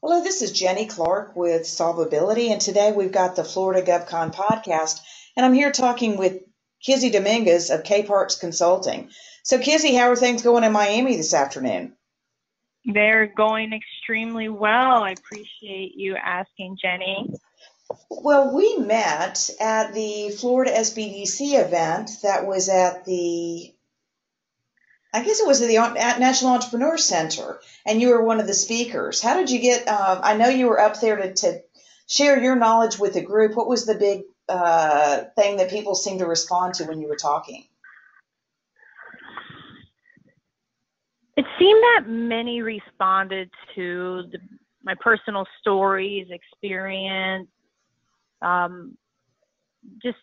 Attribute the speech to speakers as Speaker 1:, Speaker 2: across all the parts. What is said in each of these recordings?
Speaker 1: Hello, this is Jenny Clark with Solvability, and today we've got the Florida GovCon podcast, and I'm here talking with Kizzy Dominguez of K Parks Consulting. So, Kizzy, how are things going in Miami this afternoon?
Speaker 2: They're going extremely well. I appreciate you asking, Jenny.
Speaker 1: Well, we met at the Florida SBDC event that was at I guess it was at National Entrepreneur Center, and you were one of the speakers. How did you get? I know you were up there to share your knowledge with the group. What was the big thing that people seemed to respond to when you were talking?
Speaker 2: It seemed that many responded to my personal stories, experience, just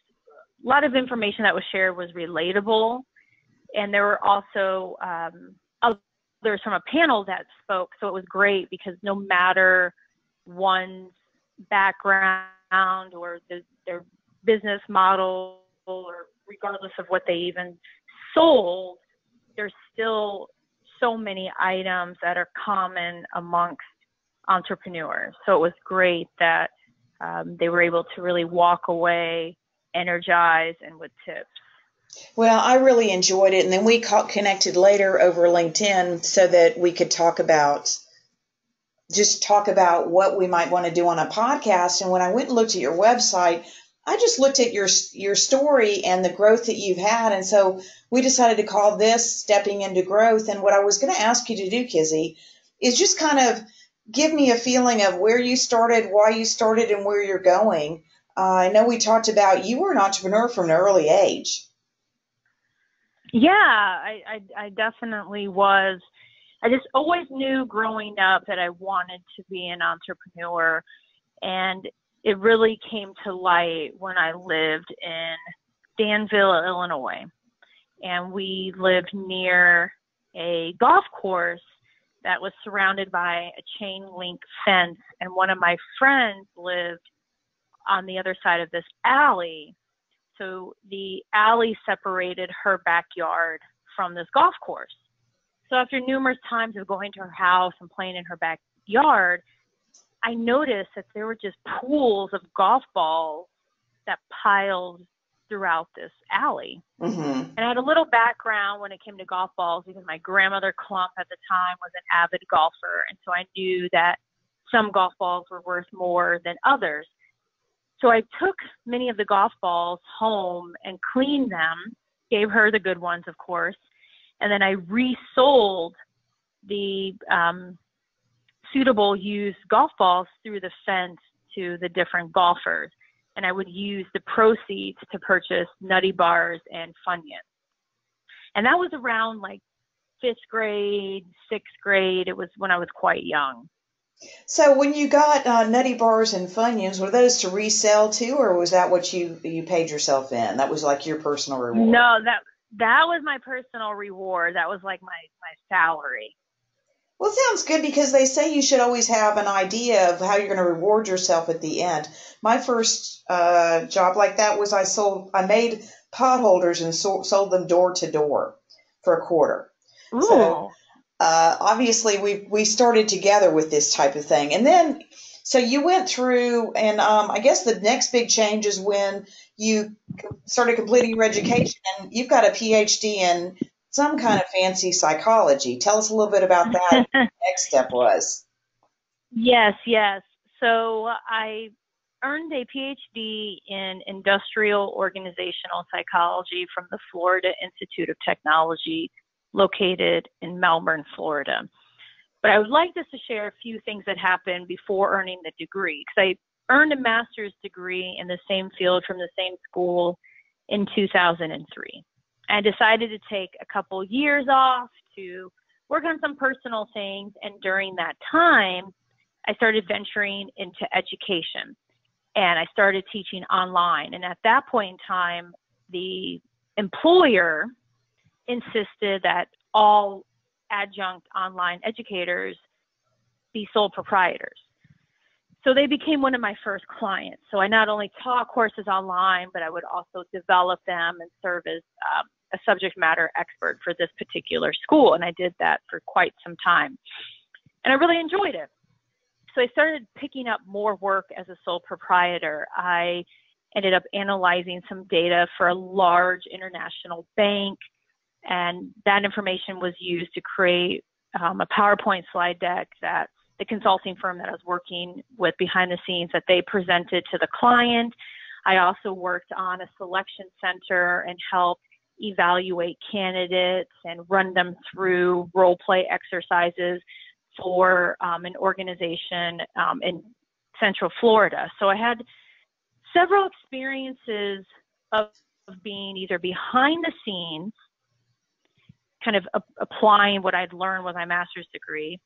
Speaker 2: a lot of information that was shared was relatable. And there were also others from a panel that spoke. So it was great because no matter one's background or their business model, or regardless of what they even sold, there's still so many items that are common amongst entrepreneurs. So it was great that they were able to really walk away energized and with tips.
Speaker 1: Well, I really enjoyed it, and then we connected later over LinkedIn so that we could talk about what we might want to do on a podcast. And when I went and looked at your website, I just looked at your story and the growth that you've had, and so we decided to call this Stepping into Growth. And what I was going to ask you to do, Kizzy, is just kind of give me a feeling of where you started, why you started, and where you're going. I know we talked about you were an entrepreneur from an early age.
Speaker 2: Yeah, I definitely was. I just always knew growing up that I wanted to be an entrepreneur, and it really came to light when I lived in Danville, Illinois, and we lived near a golf course that was surrounded by a chain link fence, and one of my friends lived on the other side of this alley. So the alley separated her backyard from this golf course. So after numerous times of going to her house and playing in her backyard, I noticed that there were just pools of golf balls that piled throughout this alley.
Speaker 1: Mm-hmm.
Speaker 2: And I had a little background when it came to golf balls because my grandmother Clump at the time was an avid golfer. And so I knew that some golf balls were worth more than others. So I took many of the golf balls home and cleaned them, gave her the good ones, of course, and then I resold the suitable used golf balls through the fence to the different golfers. And I would use the proceeds to purchase Nutty Bars and Funyuns. And that was around like 5th grade, 6th grade. It was when I was quite young.
Speaker 1: So when you got Nutty Bars and Funyuns, were those to resell too, or was that what you paid yourself in? That was like your personal reward?
Speaker 2: No, that was my personal reward. That was like my salary.
Speaker 1: Well, it sounds good because they say you should always have an idea of how you're going to reward yourself at the end. My first job like that was I made pot holders and sold them door to door for a quarter.
Speaker 2: Ooh.
Speaker 1: So obviously we started together with this type of thing. And then, so you went through, and I guess the next big change is when you started completing your education, and you've got a PhD in some kind of fancy psychology. Tell us a little bit about that. What the next step was.
Speaker 2: Yes. So I earned a PhD in industrial organizational psychology from the Florida Institute of Technology, located in Melbourne, Florida. But I would like just to share a few things that happened before earning the degree, because I earned a master's degree in the same field from the same school in 2003. I decided to take a couple years off to work on some personal things, and during that time, I started venturing into education, and I started teaching online. And at that point in time, the employer insisted that all adjunct online educators be sole proprietors. So they became one of my first clients. So I not only taught courses online, but I would also develop them and serve as a subject matter expert for this particular school. And I did that for quite some time. And I really enjoyed it. so I started picking up more work as a sole proprietor. I ended up analyzing some data for a large international bank, and that information was used to create a PowerPoint slide deck that the consulting firm that I was working with behind the scenes that they presented to the client. I also worked on a selection center and helped evaluate candidates and run them through role play exercises for an organization in Central Florida. So I had several experiences of being either behind the scenes, kind of applying what I'd learned with my master's degree,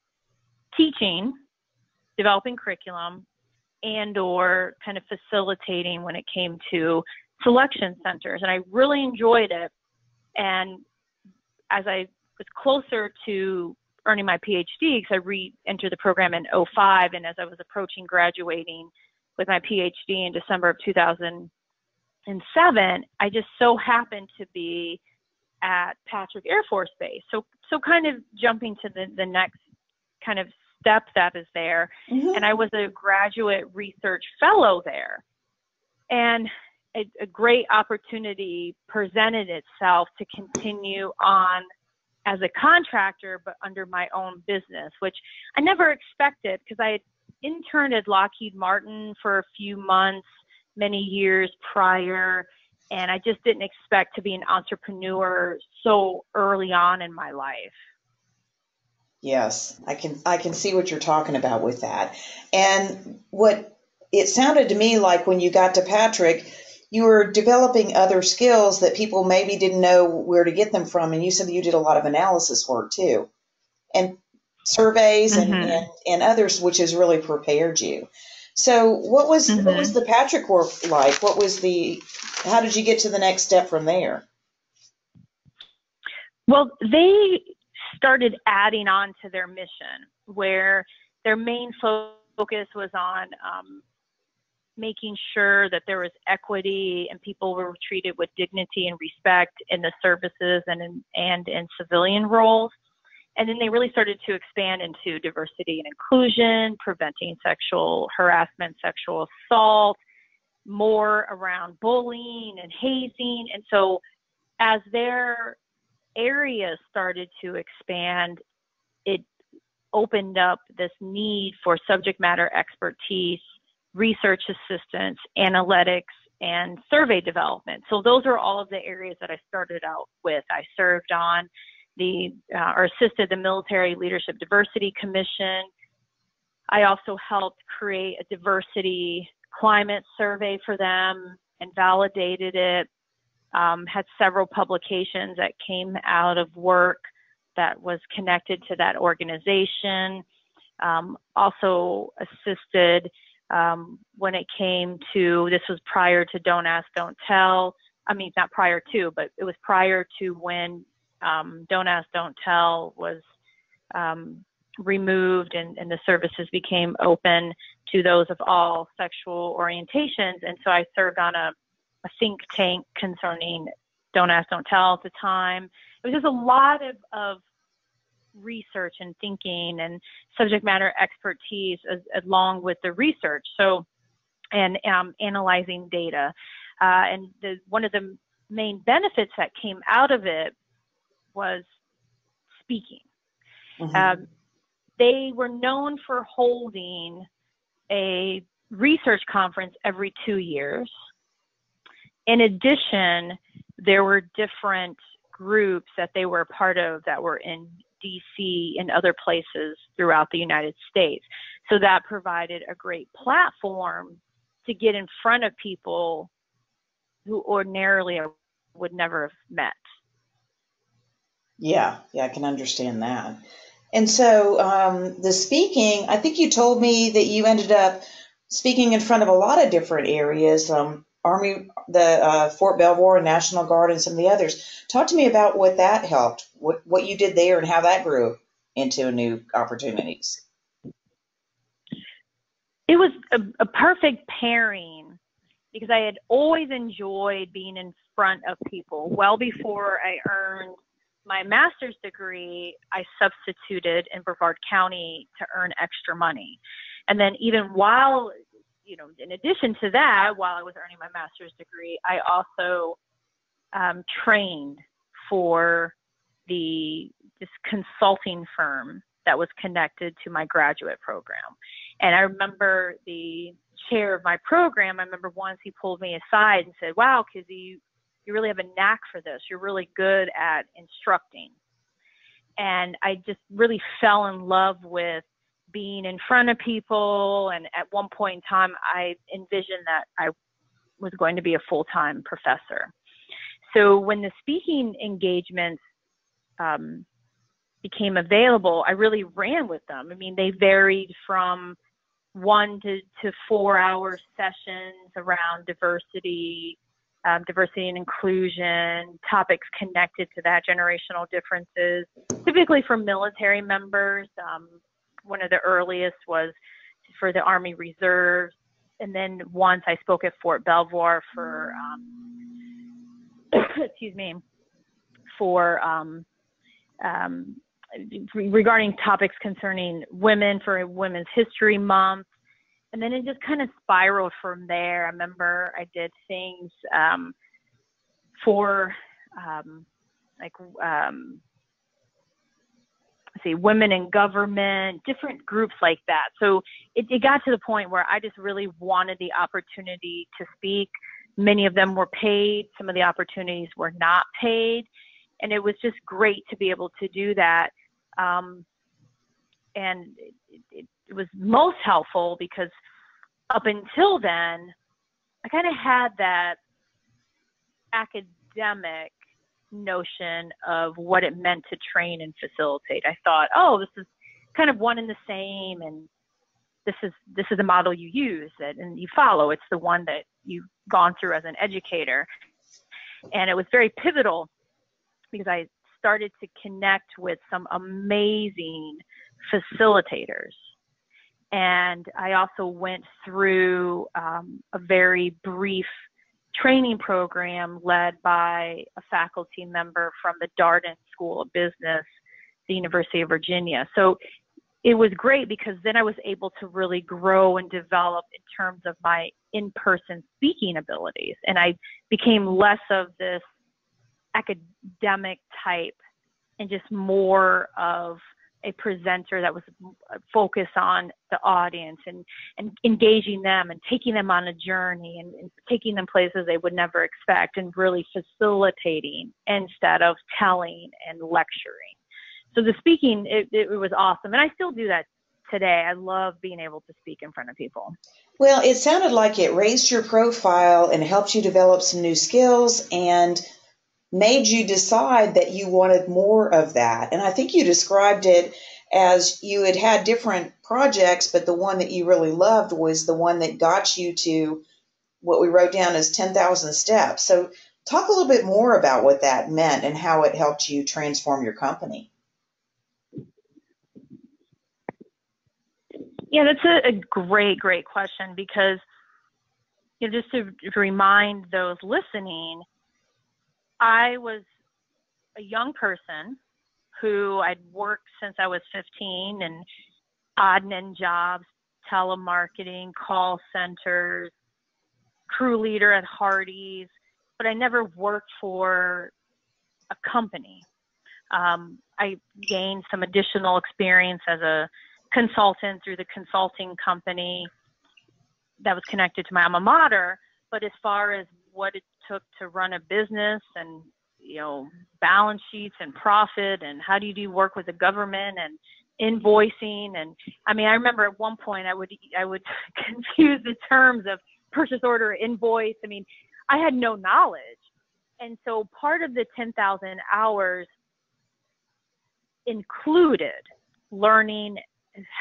Speaker 2: teaching, developing curriculum, and or kind of facilitating when it came to selection centers. And I really enjoyed it. And as I was closer to earning my PhD, because I re-entered the program in 2005, and as I was approaching graduating with my PhD in December of 2007, I just so happened to be at Patrick Air Force Base. So kind of jumping to the next kind of step that is there.
Speaker 1: Mm-hmm.
Speaker 2: And I was a graduate research fellow there. And a great opportunity presented itself to continue on as a contractor, but under my own business, which I never expected because I had interned at Lockheed Martin for a few months, many years prior, and I just didn't expect to be an entrepreneur so early on in my life.
Speaker 1: Yes, I can see what you're talking about with that. And what it sounded to me like when you got to Patrick, you were developing other skills that people maybe didn't know where to get them from. And you said that you did a lot of analysis work too, and surveys and others, which has really prepared you. So what was the Patrick work like? How did you get to the next step from there?
Speaker 2: Well, they started adding on to their mission, where their main focus was on making sure that there was equity and people were treated with dignity and respect in the services and in civilian roles. And then they really started to expand into diversity and inclusion, preventing sexual harassment, sexual assault, more around bullying and hazing. And so as their areas started to expand, it opened up this need for subject matter expertise, research assistance, analytics, and survey development. So those are all of the areas that I started out with. I served on or assisted the Military Leadership Diversity Commission. I also helped create a diversity climate survey for them and validated it. Had several publications that came out of work that was connected to that organization. Also assisted when it came to, this was prior to Don't Ask, Don't Tell. I mean, not prior to, but it was prior to when Don't Ask, Don't Tell was removed and the services became open to those of all sexual orientations. And so I served on a think tank concerning Don't Ask, Don't Tell at the time. It was just a lot of research and thinking and subject matter expertise along with the research. So, and analyzing data. And one of the main benefits that came out of it was speaking.
Speaker 1: Mm-hmm.
Speaker 2: They were known for holding a research conference every 2 years. In addition, there were different groups that they were a part of that were in DC and other places throughout the United States. So that provided a great platform to get in front of people who ordinarily would never have met.
Speaker 1: Yeah, I can understand that. And so the speaking, I think you told me that you ended up speaking in front of a lot of different areas, Army, the Fort Belvoir and National Guard and some of the others. Talk to me about what that helped, what you did there and how that grew into new opportunities.
Speaker 2: It was a perfect pairing because I had always enjoyed being in front of people. Well before I earned my master's degree, I substituted in Brevard County to earn extra money. And then even while, in addition to that, while I was earning my master's degree, I also trained for this consulting firm that was connected to my graduate program. And I remember the chair of my program, I remember once he pulled me aside and said, "Wow, Kizzy, you really have a knack for this. You're really good at instructing." And I just really fell in love with being in front of people. And at one point in time, I envisioned that I was going to be a full-time professor. So when the speaking engagements became available, I really ran with them. I mean, they varied from 1 to 4 hour sessions around diversity and inclusion, topics connected to that, generational differences, typically for military members. One of the earliest was for the Army Reserves. And then once I spoke at Fort Belvoir for, regarding topics concerning women for Women's History Month. And then it just kind of spiraled from there. I remember I did things for women in government, different groups like that. So it got to the point where I just really wanted the opportunity to speak. Many of them were paid. Some of the opportunities were not paid. And it was just great to be able to do that. And it was most helpful because up until then, I kind of had that academic notion of what it meant to train and facilitate. I thought, oh, this is kind of one and the same, and this is the model you use and you follow. It's the one that you've gone through as an educator. And it was very pivotal because I started to connect with some amazing facilitators. And I also went through a very brief training program led by a faculty member from the Darden School of Business, the University of Virginia. So it was great because then I was able to really grow and develop in terms of my in-person speaking abilities. And I became less of this academic type and just more of a presenter that was focused on the audience and engaging them and taking them on a journey and taking them places they would never expect and really facilitating instead of telling and lecturing. So the speaking, it was awesome. And I still do that today. I love being able to speak in front of people.
Speaker 1: Well, it sounded like it raised your profile and helped you develop some new skills and made you decide that you wanted more of that. And I think you described it as you had had different projects, but the one that you really loved was the one that got you to what we wrote down as 10,000 steps. So talk a little bit more about what that meant and how it helped you transform your company.
Speaker 2: Yeah, that's a great question because, just to remind those listening, I was a young person who I'd worked since I was 15 and odd and end jobs, telemarketing, call centers, crew leader at Hardee's, but I never worked for a company. I gained some additional experience as a consultant through the consulting company that was connected to my alma mater, but as far as what it took to run a business and, balance sheets and profit and how do you do work with the government and invoicing. And I remember at one point I would confuse the terms of purchase order, invoice. I had no knowledge. And so part of the 10,000 hours included learning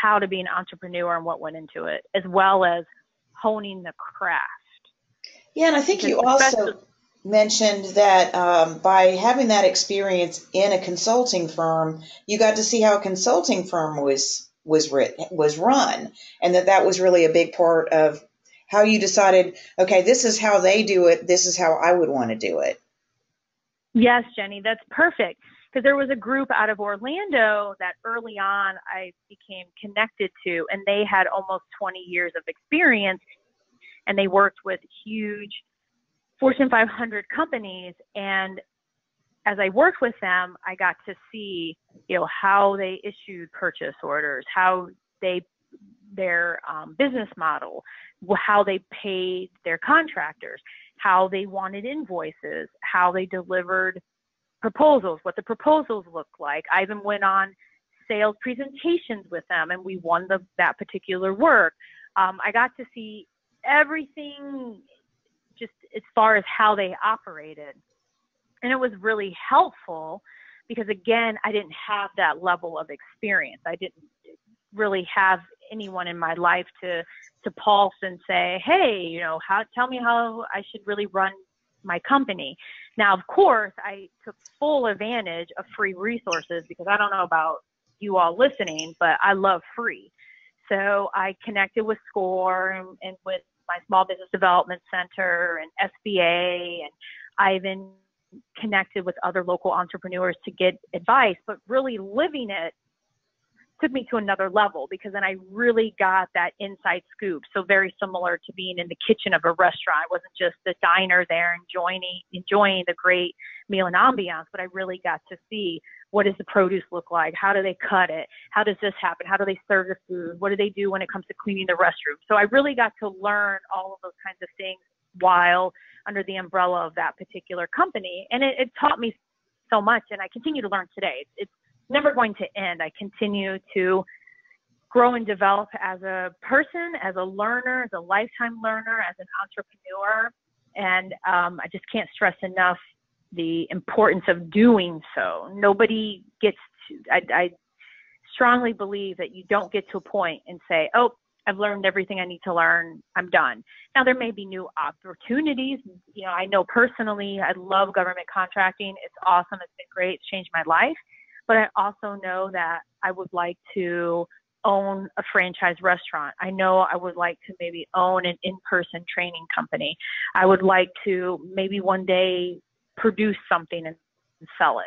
Speaker 2: how to be an entrepreneur and what went into it, as well as honing the craft.
Speaker 1: Yeah, and I think you also mentioned that by having that experience in a consulting firm, you got to see how a consulting firm was run, and that was really a big part of how you decided, okay, this is how they do it, this is how I would want to do it.
Speaker 2: Yes, Jenny, that's perfect. because there was a group out of Orlando that early on I became connected to, and they had almost 20 years of experience, and they worked with huge Fortune 500 companies. And as I worked with them, I got to see, how they issued purchase orders, how their business model, how they paid their contractors, how they wanted invoices, how they delivered proposals, what the proposals looked like. I even went on sales presentations with them, and we won that particular work. I got to see everything just as far as how they operated. And it was really helpful because, again, I didn't have that level of experience. I didn't really have anyone in my life to pulse and say, hey, tell me how I should really run my company. Now, of course, I took full advantage of free resources because I don't know about you all listening, but I love free. So I connected with SCORE and with my Small Business Development Center and SBA, and I even connected with other local entrepreneurs to get advice, but really living it took me to another level because then I really got that inside scoop. So very similar to being in the kitchen of a restaurant. It wasn't just the diner there enjoying the great meal and ambiance, but I really got to see, what does the produce look like? How do they cut it? How does this happen? How do they serve the food? What do they do when it comes to cleaning the restroom? So I really got to learn all of those kinds of things while under the umbrella of that particular company. And it taught me so much, and I continue to learn today. It's never going to end. I continue to grow and develop as a person, as a learner, as a lifetime learner, as an entrepreneur. And I just can't stress enough the importance of doing so. Nobody gets to, I strongly believe that you don't get to a point and say, oh, I've learned everything I need to learn, I'm done. Now, there may be new opportunities. I know personally, I love government contracting. It's awesome. It's been great. It's changed my life. But I also know that I would like to own a franchise restaurant. I know I would like to maybe own an in-person training company. I would like to maybe one day produce something and sell it.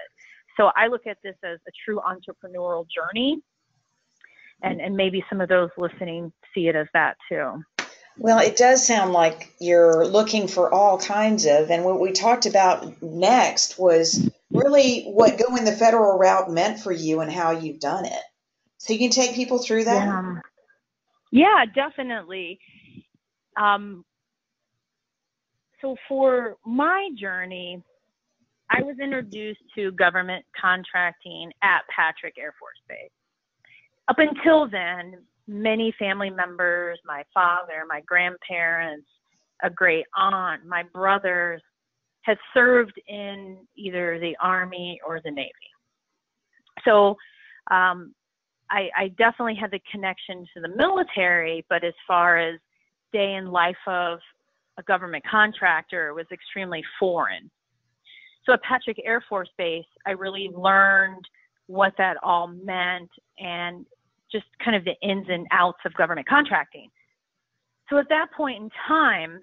Speaker 2: So I look at this as a true entrepreneurial journey. And maybe some of those listening see it as that too.
Speaker 1: Well, it does sound like you're looking for all kinds of, and what we talked about next was really what going the federal route meant for you and how you've done it. So you can take people through that?
Speaker 2: Yeah, definitely. So for my journey, I was introduced to government contracting at Patrick Air Force Base. Up until then, many family members, my father, my grandparents, a great aunt, my brothers, had served in either the Army or the Navy. So I definitely had the connection to the military, but as far as day in life of a government contractor, it was extremely foreign. So at Patrick Air Force Base, I really learned what that all meant and just kind of the ins and outs of government contracting. So at that point in time,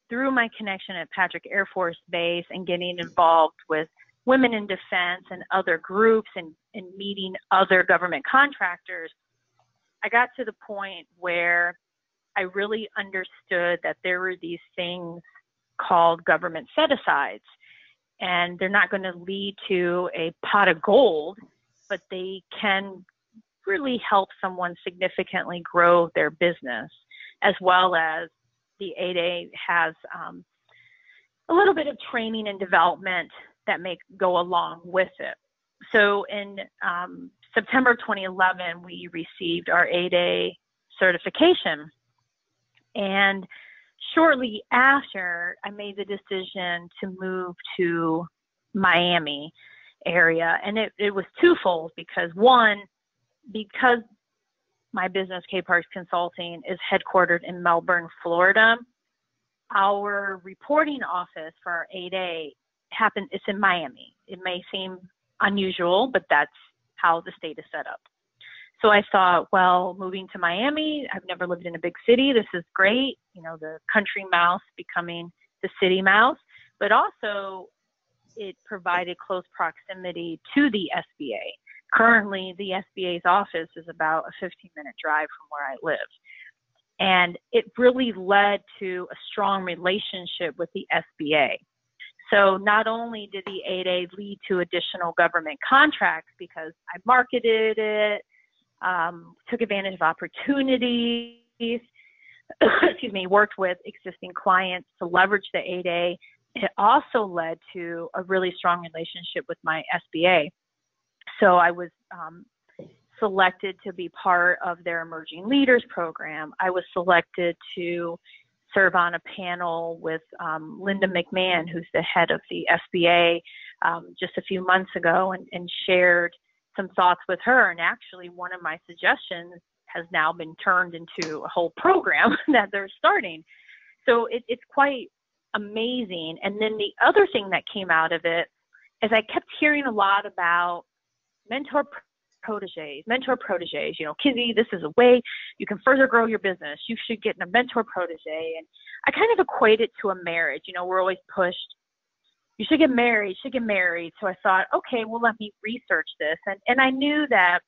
Speaker 2: through my connection at Patrick Air Force Base and getting involved with Women in Defense and other groups and meeting other government contractors, I got to the point where I really understood that there were these things called government set-asides. And they're not going to lead to a pot of gold, but they can really help someone significantly grow their business, as well as the 8A has a little bit of training and development that may go along with it. So in September 2011, we received our 8A certification. And shortly after, I made the decision to move to Miami area. And it was twofold because one, because my business, K Parks Consulting, is headquartered in Melbourne, Florida, our reporting office for our 8A it's in Miami. It may seem unusual, but that's how the state is set up. So I thought, well, moving to Miami, I've never lived in a big city. This is great. The country mouse becoming the city mouse. But also, it provided close proximity to the SBA. Currently, the SBA's office is about a 15-minute drive from where I live. And it really led to a strong relationship with the SBA. So not only did the 8A lead to additional government contracts because I marketed it, took advantage of opportunities, excuse me, worked with existing clients to leverage the 8A, it also led to a really strong relationship with my SBA. So I was selected to be part of their Emerging Leaders program. I was selected to serve on a panel with Linda McMahon, who's the head of the SBA, just a few months ago, and shared some thoughts with her. And actually, one of my suggestions has now been turned into a whole program that they're starting. So it's quite amazing. And then the other thing that came out of it is I kept hearing a lot about mentor proteges, you know, Kizzy, this is a way you can further grow your business. You should get in a mentor protege. And I kind of equate it to a marriage. You know, we're always pushed, you should get married, So I thought, okay, well, let me research this. And I knew that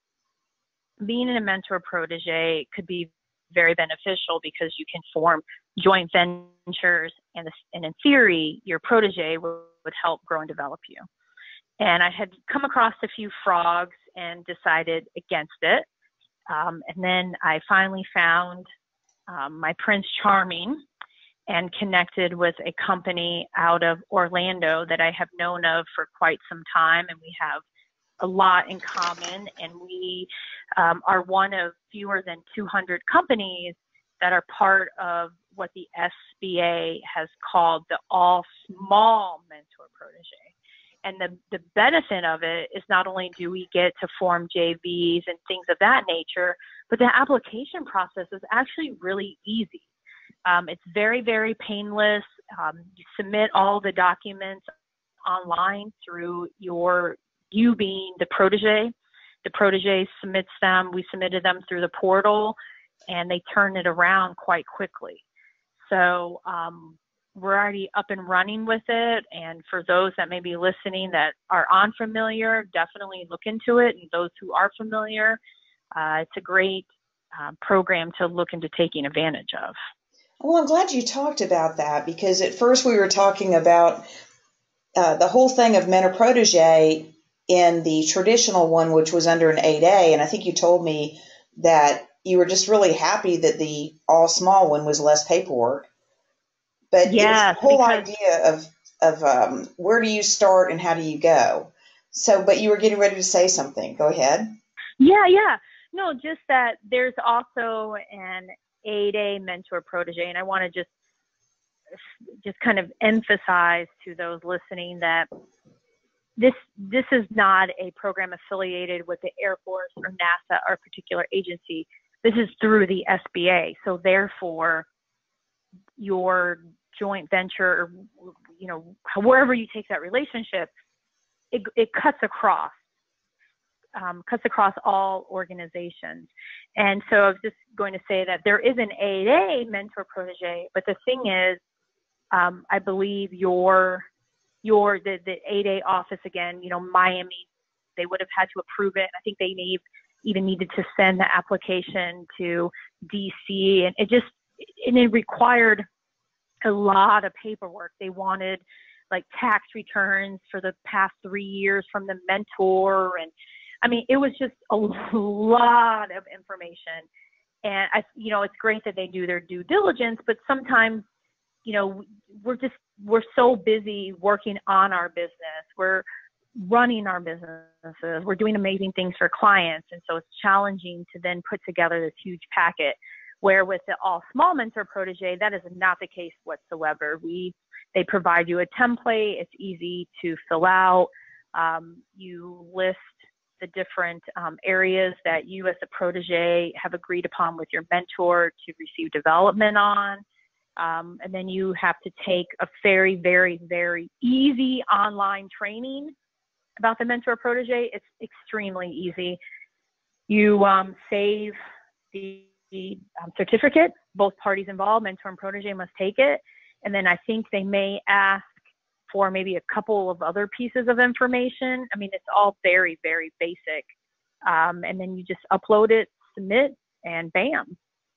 Speaker 2: being in a mentor protege could be very beneficial because you can form joint ventures, and in theory, your protege would help grow and develop you. And I had come across a few frogs and decided against it. And then I finally found my Prince Charming and connected with a company out of Orlando that I have known of for quite some time. And we have a lot in common. And we are one of fewer than 200 companies that are part of what the SBA has called the All Small Mentor Protege. And the benefit of it is not only do we get to form JVs and things of that nature, but the application process is actually really easy. It's very, very painless. You submit all the documents online through you being the protege. The protege submits them. We submitted them through the portal, and they turn it around quite quickly. So we're already up and running with it. And for those that may be listening that are unfamiliar, definitely look into it. And those who are familiar, it's a great program to look into taking advantage of.
Speaker 1: Well, I'm glad you talked about that, because at first we were talking about the whole thing of mentor protege in the traditional one, which was under an 8A. And I think you told me that you were just really happy that the all small one was less paperwork. But
Speaker 2: yes,
Speaker 1: it's the whole idea of where do you start and how do you go? So, but you were getting ready to say something. Go ahead.
Speaker 2: Yeah. No, just that there's also an 8A mentor protege, and I want to just kind of emphasize to those listening that this is not a program affiliated with the Air Force or NASA or a particular agency. This is through the SBA. So therefore, your joint venture, or, you know, wherever you take that relationship, it cuts across all organizations. And so I was just going to say that there is an 8A mentor protege, but the thing is, I believe the 8A office, again, you know, Miami, they would have had to approve it. I think they even needed to send the application to DC, and it required a lot of paperwork. They wanted like tax returns for the past 3 years from the mentor. And I mean, it was just a lot of information. And it's great that they do their due diligence, but sometimes, you know, we're so busy working on our business. We're running our businesses. We're doing amazing things for clients. And so it's challenging to then put together this huge packet, where with the all small mentor protege, that is not the case whatsoever. They provide you a template. It's easy to fill out. You list the different areas that you as a protege have agreed upon with your mentor to receive development on. And then you have to take a very, very, very easy online training about the mentor protege. It's extremely easy. You save the certificate. Both parties involved, mentor and protege, must take it. And then I think they may ask for maybe a couple of other pieces of information. I mean, it's all very, very basic. And then you just upload it, submit, and bam,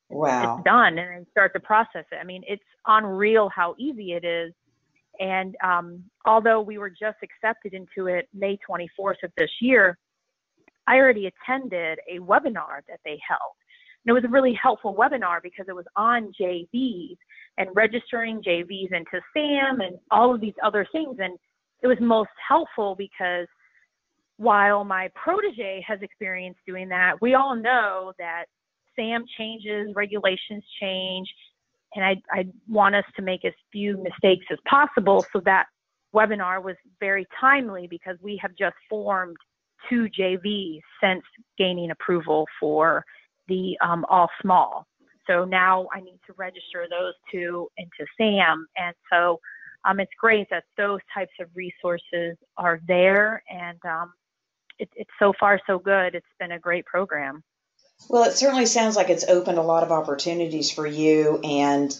Speaker 1: Wow.
Speaker 2: it's done. And then start to process it. I mean, it's unreal how easy it is. And although we were just accepted into it May 24th of this year, I already attended a webinar that they held. And it was a really helpful webinar because it was on JVs and registering JVs into SAM and all of these other things. And it was most helpful because while my protege has experience doing that, we all know that SAM changes, regulations change, and I want us to make as few mistakes as possible. So that webinar was very timely because we have just formed 2 JVs since gaining approval for the all small. So now I need to register those 2 into SAM. And so it's great that those types of resources are there. And it's so far so good. It's been a great program.
Speaker 1: Well, it certainly sounds like it's opened a lot of opportunities for you. And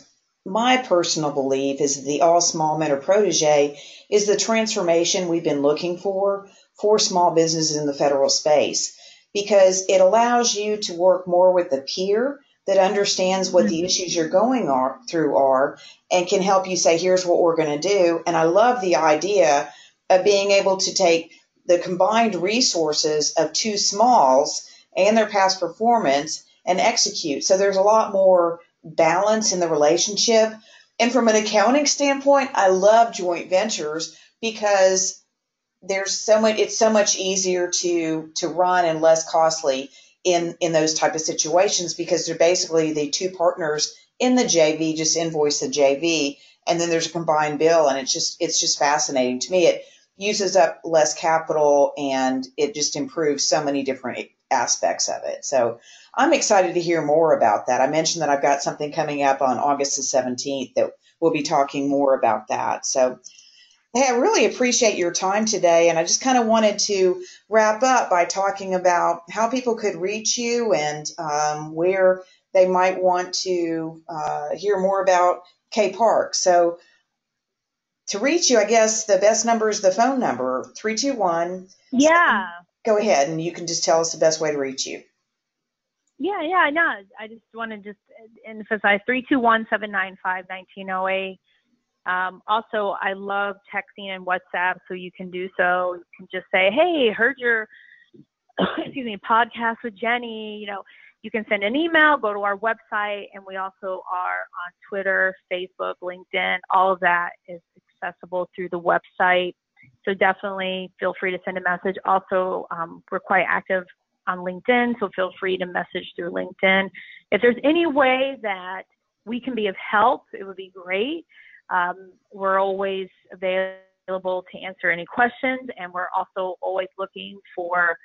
Speaker 1: my personal belief is that the all small mentor protege is the transformation we've been looking for small businesses in the federal space, because it allows you to work more with a peer that understands what the issues you're going through are and can help you say, here's what we're going to do. And I love the idea of being able to take the combined resources of 2 smalls and their past performance and execute. So there's a lot more balance in the relationship. And from an accounting standpoint, I love joint ventures because it's so much easier to run and less costly in those type of situations, because they're basically the 2 partners in the JV just invoice the JV, and then there's a combined bill, and it's just fascinating to me. It uses up less capital and it just improves so many different aspects of it. So I'm excited to hear more about that. I mentioned that I've got something coming up on August the 17th that we'll be talking more about that. So hey, I really appreciate your time today, and I just kind of wanted to wrap up by talking about how people could reach you and where they might want to hear more about K Park. So to reach you, I guess the best number is the phone number, 321.
Speaker 2: Yeah.
Speaker 1: Go ahead, and you can just tell us the best way to reach you.
Speaker 2: Yeah, no, I just want to just emphasize 321-795-1908. Also, I love texting and WhatsApp, so you can do so. You can just say, hey, heard your podcast with Jenny. You know, you can send an email, go to our website, and we also are on Twitter, Facebook, LinkedIn. All of that is accessible through the website. So definitely feel free to send a message. Also, we're quite active on LinkedIn, so feel free to message through LinkedIn. If there's any way that we can be of help, it would be great. We're always available to answer any questions, and we're also always looking for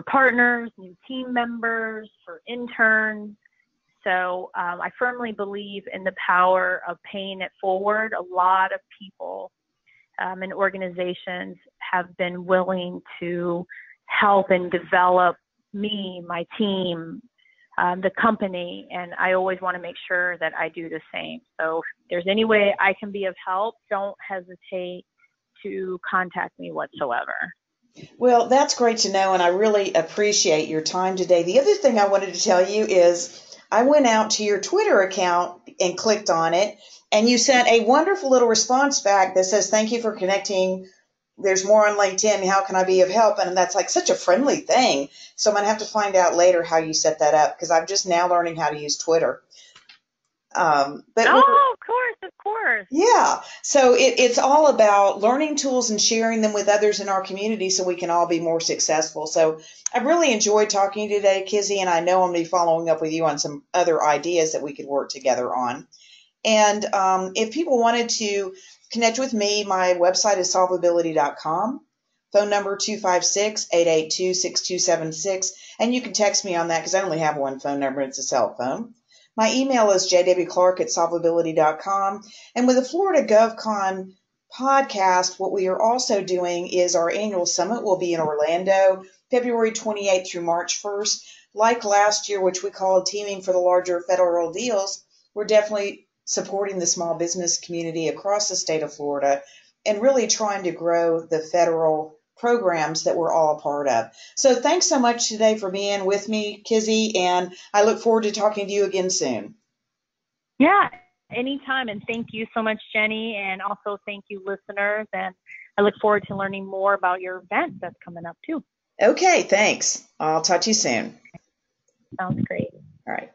Speaker 2: partners, new team members, for interns. So I firmly believe in the power of paying it forward. A lot of people and organizations have been willing to help and develop me, my team, the company, and I always want to make sure that I do the same. So if there's any way I can be of help, don't hesitate to contact me whatsoever.
Speaker 1: Well, that's great to know, and I really appreciate your time today. The other thing I wanted to tell you is I went out to your Twitter account and clicked on it, and you sent a wonderful little response back that says, thank you for connecting. There's more on LinkedIn. How can I be of help? And that's like such a friendly thing. So I'm going to have to find out later how you set that up, because I'm just now learning how to use Twitter.
Speaker 2: Of course.
Speaker 1: Yeah. So it's all about learning tools and sharing them with others in our community so we can all be more successful. So I've really enjoyed talking to you today, Kizzy, and I know I'm going to be following up with you on some other ideas that we could work together on. And if people wanted to connect with me, my website is solvability.com. Phone number 256-882-6276. And you can text me on that because I only have one phone number. It's a cell phone. My email is jwclark@solvability.com. And with the Florida GovCon podcast, what we are also doing is our annual summit will be in Orlando, February 28th through March 1st. Like last year, which we called Teaming for the Larger Federal Deals, we're definitely supporting the small business community across the state of Florida and really trying to grow the federal programs that we're all a part of. So thanks so much today for being with me, Kizzy, and I look forward to talking to you again soon.
Speaker 2: Yeah, anytime. And thank you so much, Jenny. And also thank you, listeners. And I look forward to learning more about your event that's coming up too.
Speaker 1: Okay, thanks. I'll talk to you soon.
Speaker 2: Sounds great.
Speaker 1: All right.